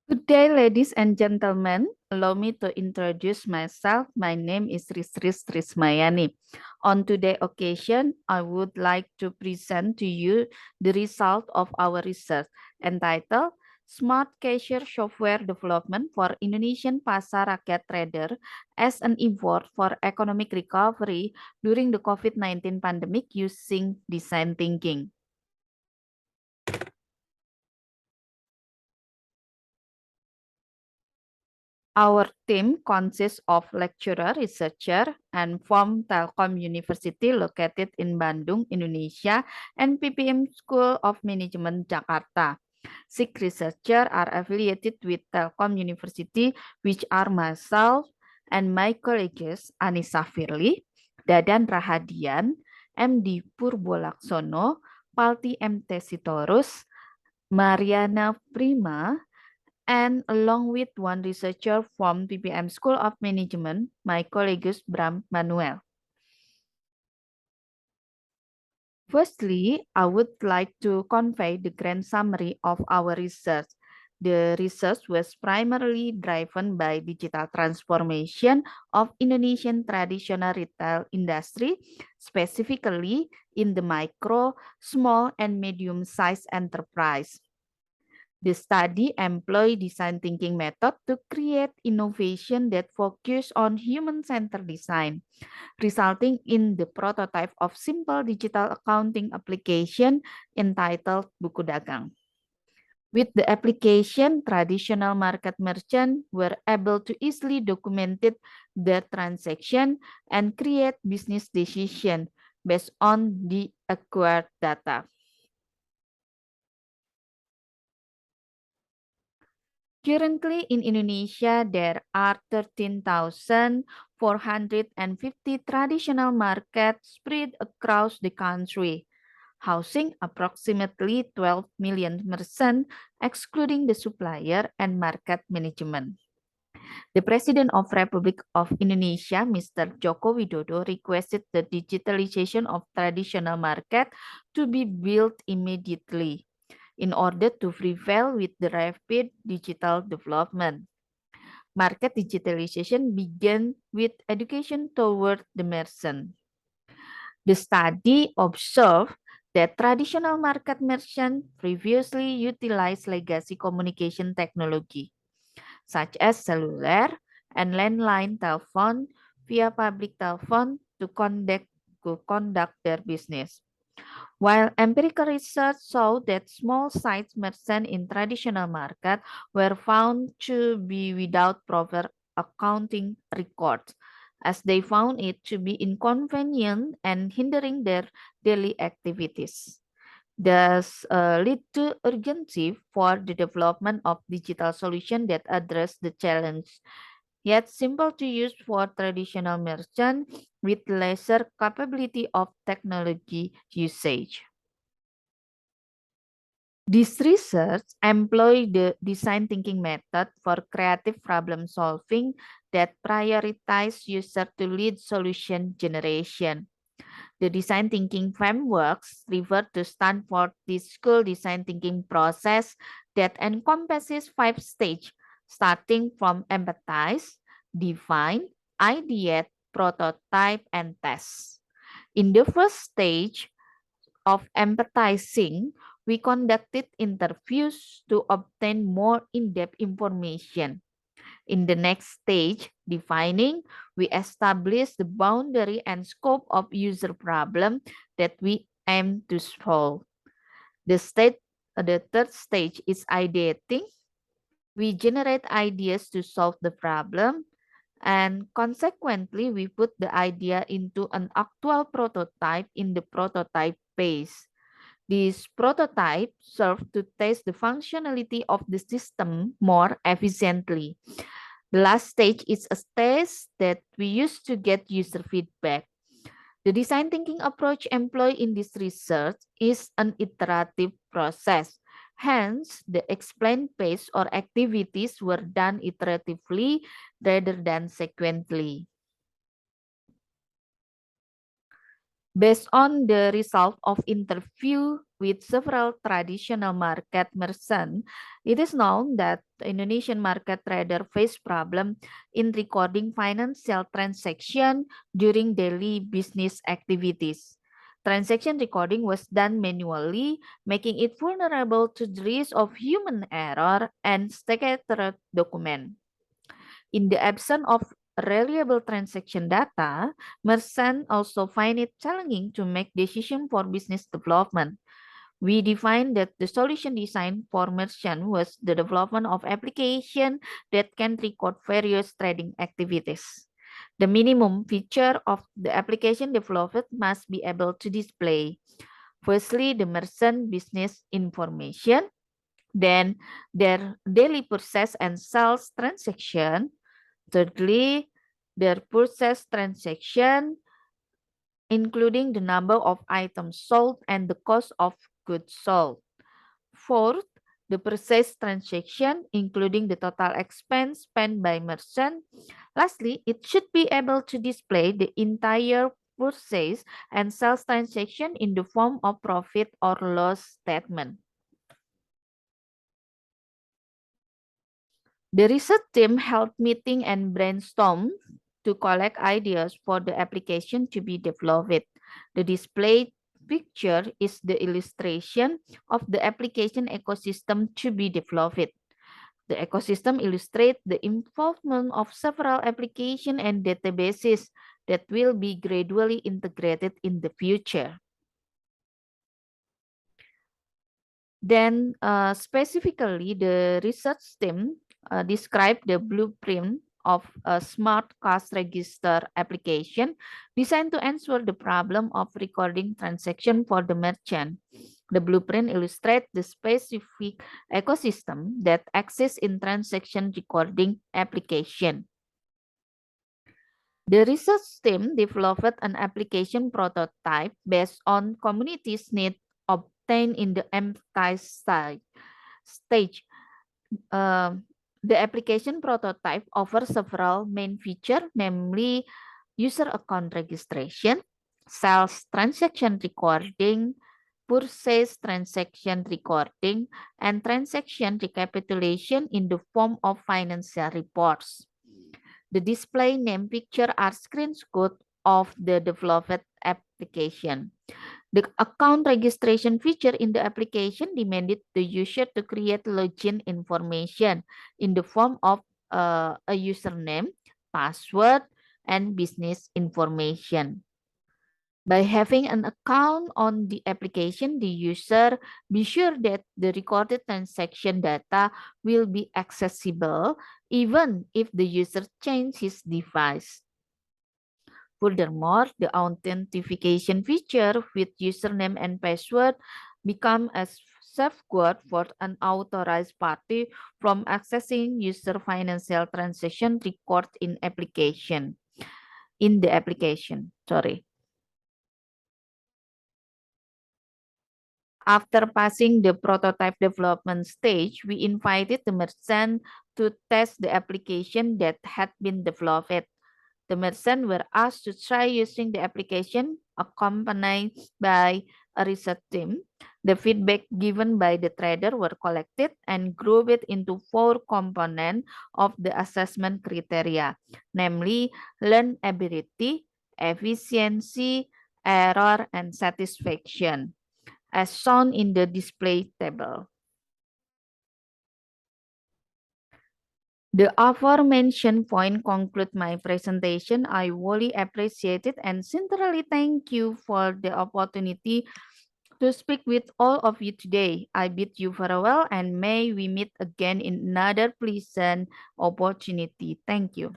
Good day, ladies and gentlemen. Allow me to introduce myself. My name is Risris Trismayani. On today's occasion, I would like to present to you the result of our research entitled Smart Cashier Software Development for Indonesian Pasar Rakyat Trader as an Effort for Economic Recovery during the COVID-19 pandemic using design thinking. Our team consists of lecturer, researcher, and from Telkom University located in Bandung, Indonesia, and PPM School of Management, Jakarta. Six researchers are affiliated with Telkom University, which are myself and my colleagues Anissa Firly, Dadan Rahadian, MD Purbolaksono, Palti MT Sitorus, Mariana Prima, and along with one researcher from PPM School of Management, my colleague Bram Manuel. Firstly, I would like to convey the grand summary of our research. The research was primarily driven by digital transformation of Indonesian traditional retail industry, specifically in the micro, small, and medium-sized enterprise. The study employed design thinking method to create innovation that focus on human-centered design, resulting in the prototype of simple digital accounting application entitled Buku Dagang. With the application, traditional market merchants were able to easily document their transaction and create business decisions based on the acquired data. Currently in Indonesia, there are 13,450 traditional markets spread across the country, housing approximately 12 million merchants, excluding the supplier and market management. The President of Republic of Indonesia, Mr. Joko Widodo, requested the digitalization of traditional market to be built immediately in order to prevail with the rapid digital development. Market digitalization began with education toward the merchant. The study observed that traditional market merchants previously utilized legacy communication technology, such as cellular and landline telephone via public telephone to conduct their business. While empirical research showed that small-sized merchants in traditional market were found to be without proper accounting records, as they found it to be inconvenient and hindering their daily activities. Thus, lead to urgency for the development of digital solutions that address the challenge, yet simple to use for traditional merchants with lesser capability of technology usage. This research employ the design thinking method for creative problem solving that prioritize user to lead solution generation. The design thinking frameworks refer to Stanford School design thinking process that encompasses 5 stages, starting from empathize, define, ideate, prototype, and test. In the first stage of empathizing, we conducted interviews to obtain more in-depth information. In the next stage, defining, we establish the boundary and scope of user problem that we aim to solve. The third stage is ideating. We generate ideas to solve the problem, and consequently, we put the idea into an actual prototype in the prototype phase. This prototype served to test the functionality of the system more efficiently. The last stage is a stage that we use to get user feedback. The design thinking approach employed in this research is an iterative process. Hence, the explained phase or activities were done iteratively rather than sequentially. Based on the result of interview with several traditional market merchants, it is known that the Indonesian market trader face problem in recording financial transaction during daily business activities. Transaction recording was done manually, making it vulnerable to the risk of human error and scattered document. In the absence of reliable transaction data, merchants also find it challenging to make decisions for business development. We defined that the solution design for merchant was the development of application that can record various trading activities. The minimum feature of the application developed must be able to display, firstly, the merchant business information, then their daily purchase and sales transaction, thirdly, their purchase transaction, including the number of items sold and the cost of goods sold. Fourth, the purchase transaction, including the total expense spent by merchant. Lastly, it should be able to display the entire purchase and sales transaction in the form of profit or loss statement. The research team held meeting and brainstorm to collect ideas for the application to be developed. The displayed picture is the illustration of the application ecosystem to be developed. The ecosystem illustrates the involvement of several applications and databases that will be gradually integrated in the future. Then specifically, the research team described the blueprint of a smart cash register application designed to answer the problem of recording transaction for the merchant. The blueprint illustrates the specific ecosystem that exists in transaction recording application. The research team developed an application prototype based on community's need obtained in the stage. The application prototype offers several main features, namely user account registration, sales transaction recording, purchase transaction recording, and transaction recapitulation in the form of financial reports. The display name picture are screenshots of the developed application. The account registration feature in the application demanded the user to create login information in the form of a username, password, and business information. By having an account on the application, the user be sure that the recorded transaction data will be accessible even if the user changes his device. Furthermore, the authentication feature with username and password become a safeguard for an authorized party from accessing user financial transaction record in the application. Sorry. After passing the prototype development stage, we invited the merchant to test the application that had been developed. The merchants were asked to try using the application accompanied by a research team. The feedback given by the trader were collected and grouped into 4 components of the assessment criteria, namely learnability, efficiency, error, and satisfaction, as shown in the display table. The aforementioned point conclude my presentation. I really appreciate it and sincerely thank you for the opportunity to speak with all of you today. I bid you farewell and may we meet again in another pleasant opportunity. Thank you.